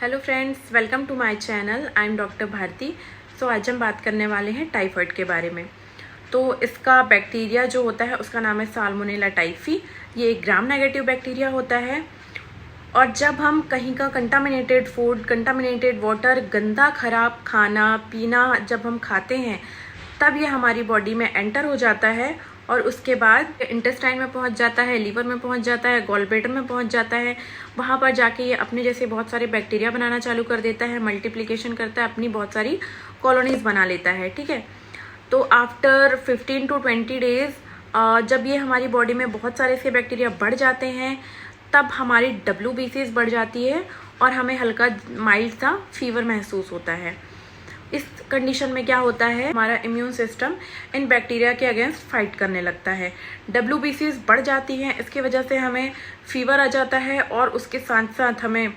Hello friends, welcome to my channel. I am doctor Bharati. So आज हम बात करने वाले हैं टाइफाइड के बारे में। तो इसका बैक्टीरिया जो होता है उसका नाम है साल्मोनेला टाइफी। ये एक ग्राम नेगेटिव बैक्टीरिया होता है और जब हम कहीं का कंटामिनेटेड फूड, कंटामिनेटेड वाटर, गंदा खराब खाना पीना जब हम खाते हैं तब ये हमारी बॉडी में एंटर हो जाता है और उसके बाद इंटेस्टाइन में पहुंच जाता है, लीवर में पहुंच जाता है, गॉल ब्लैडर में पहुंच जाता है। वहां पर जाके ये अपने जैसे बहुत सारे बैक्टीरिया बनाना चालू कर देता है, मल्टीप्लिकेशन करता है, अपनी बहुत सारी कॉलोनीज बना लेता है। ठीक है, तो आफ्टर 15 to 20 डेज जब ये हमारी बॉडी में बहुत सारे इसके बैक्टीरिया बढ़ जाते हैं तब हमारी WBCs बढ़ जाती है और हमें हल्का माइल्ड सा फीवर महसूस होता है। इस कंडीशन में क्या होता है, हमारा इम्यून सिस्टम इन बैक्टीरिया के अगेंस्ट फाइट करने लगता है। WBCs बढ़ जाती हैं, इसकी वजह से हमें फीवर आ जाता है और उसके साथ साथ हमें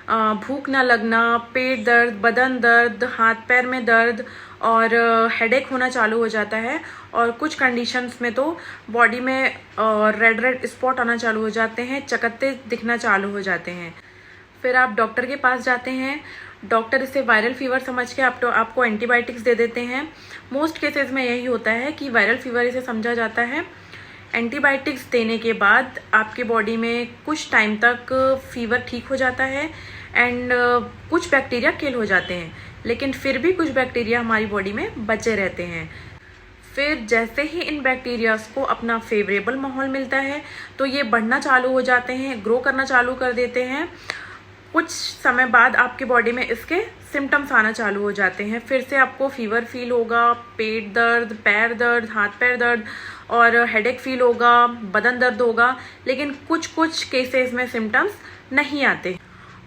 भूख ना लगना, पेट दर्द, बदन दर्द, हाथ पैर में दर्द और हेडेक होना चालू हो जाता है। और कुछ कंडीशंस में तो बॉडी में रेड स्पॉट आना चालू हो जाते हैं, चकत्ते दिखना चालू हो जाते हैं। फिर आप डॉक्टर के पास जाते हैं, डॉक्टर इसे वायरल फीवर समझ के आपको एंटीबायोटिक्स दे देते हैं। मोस्ट केसेस में यही होता है कि वायरल फीवर इसे समझा जाता है। एंटीबायोटिक्स देने के बाद आपके बॉडी में कुछ टाइम तक फीवर ठीक हो जाता है एंड कुछ बैक्टीरिया किल हो जाते हैं, लेकिन फिर भी कुछ बैक्टीरिया हमारी बॉडी में बचे रहते हैं। फिर जैसे ही इन बैक्टीरियाज को अपना फेवरेबल माहौल मिलता है तो ये बढ़ना चालू हो जाते हैं, ग्रो करना चालू कर देते हैं। कुछ समय बाद आपकी बॉडी में इसके सिम्टम्स आना चालू हो जाते हैं। फिर से आपको फीवर फील होगा, पेट दर्द, पैर दर्द, हाथ पैर दर्द और हेडेक फील होगा, बदन दर्द होगा, लेकिन कुछ केसेस में सिम्टम्स नहीं आते।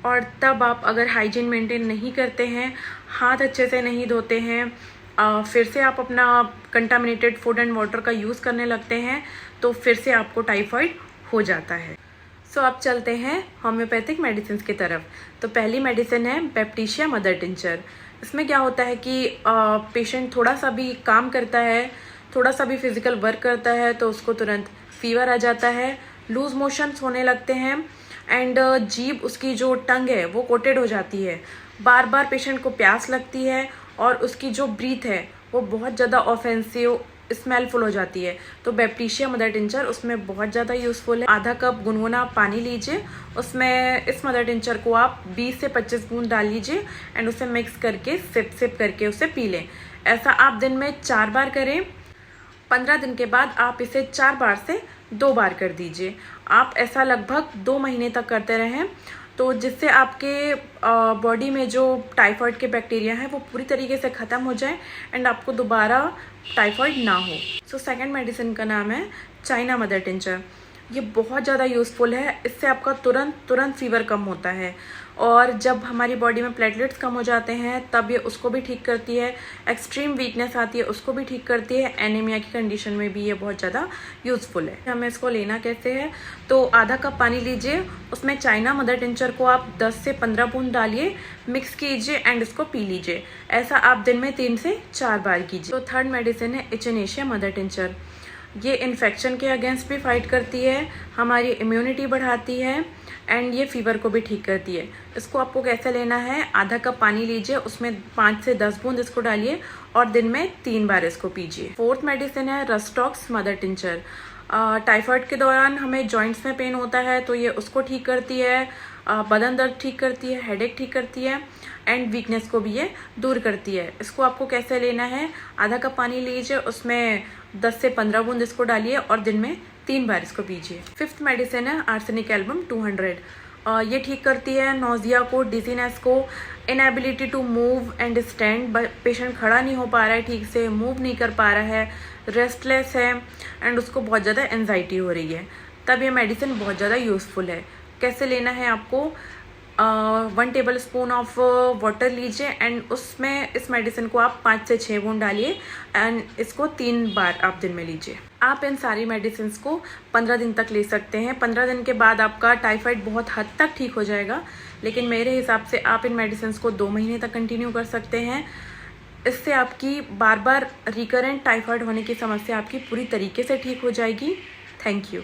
और तब आप अगर हाइजीन मेंटेन नहीं करते हैं, हाथ अच्छे से नहीं धोते हैं, फिर से आप अपना कंटामिनेटेड फूड एंड वाटर का यूज़ करने लगते हैं तो फिर से आपको टाइफाइड हो जाता है। सो अब चलते हैं होम्योपैथिक मेडिसिन की तरफ। तो पहली मेडिसिन है बैप्टिशिया मदर टिंचर। इसमें क्या होता है कि पेशेंट थोड़ा सा भी काम करता है, थोड़ा सा भी फिजिकल वर्क करता है तो उसको तुरंत फीवर आ जाता है, लूज मोशंस होने लगते हैं एंड जीभ, उसकी जो टंग है वो कोटेड हो जाती है। बार बार पेशेंट को प्यास लगती है और उसकी जो ब्रीथ है वो बहुत ज़्यादा ऑफेंसिव स्मेलफुल हो जाती है। तो बैप्टिशिया मदर टिंचर उसमें बहुत ज़्यादा यूज़फुल है। आधा कप गुनगुना पानी लीजिए, उसमें इस मदर टिंचर को आप 20 से 25 बूंद डाल लीजिए एंड उसे मिक्स करके सिप करके उसे पी लें। ऐसा आप दिन में 4 बार करें। 15 दिन के बाद आप इसे 4 बार से 2 बार कर दीजिए। आप ऐसा लगभग 2 महीने तक करते रहें तो जिससे आपके बॉडी में जो टाइफाइड के बैक्टीरिया हैं वो पूरी तरीके से ख़त्म हो जाए एंड आपको दोबारा टाइफाइड ना हो। सो सेकंड मेडिसिन का नाम है चाइना मदर टिंचर। ये बहुत ज़्यादा यूज़फुल है। इससे आपका तुरंत फीवर कम होता है और जब हमारी बॉडी में प्लेटलेट्स कम हो जाते हैं तब ये उसको भी ठीक करती है। एक्सट्रीम वीकनेस आती है उसको भी ठीक करती है। एनीमिया की कंडीशन में भी ये बहुत ज़्यादा यूज़फुल है। हमें इसको लेना कैसे है, तो आधा कप पानी लीजिए, उसमें चाइना मदर टिंचर को आप 10 से 15 बूंद डालिए, मिक्स कीजिए एंड इसको पी लीजिए। ऐसा आप दिन में 3 से 4 बार कीजिए। तो थर्ड मेडिसिन है एचिनेशिया मदर टिंचर। ये इन्फेक्शन के अगेंस्ट भी फाइट करती है, हमारी इम्यूनिटी बढ़ाती है एंड ये फीवर को भी ठीक करती है। इसको आपको कैसे लेना है, आधा कप पानी लीजिए, उसमें 5 से 10 बूंद इसको डालिए और दिन में 3 बार इसको पीजिए। फोर्थ मेडिसिन है रस्टॉक्स मदर टिंचर। टाइफाइड के दौरान हमें जॉइंट्स में पेन होता है तो ये उसको ठीक करती है, बदन दर्द ठीक करती है, हेडेक ठीक करती है एंड वीकनेस को भी ये दूर करती है। इसको आपको कैसे लेना है, आधा कप पानी लीजिए, उसमें 10 से 15 बूंद इसको डालिए और दिन में 3 बार इसको पीजिए। फिफ्थ मेडिसिन है आर्सेनिक एल्बम 200। ये ठीक करती है नोजिया को, डिजीनेस को, inability to move and stand. Patient खड़ा नहीं हो पा रहा है ठीक से, मूव नहीं कर पा रहा है, रेस्टलेस है एंड उसको बहुत ज़्यादा एंजाइटी हो रही है, तब ये मेडिसिन बहुत ज़्यादा यूज़फुल है। कैसे लेना है आपको, 1 टेबल स्पून ऑफ वाटर लीजिए एंड उसमें इस मेडिसिन को आप 5 से 6 बूंद डालिए एंड इसको 3 बार आप दिन में लीजिए। आप इन सारी मेडिसिन को 15 दिन तक ले सकते हैं। 15 दिन के बाद आपका टाइफाइड बहुत हद तक ठीक हो जाएगा, लेकिन मेरे हिसाब से आप इन मेडिसिन को 2 महीने तक कंटिन्यू कर सकते हैं। इससे आपकी बार बार रिकरेंट टाइफाइड होने की समस्या आपकी पूरी तरीके से ठीक हो जाएगी। Thank you.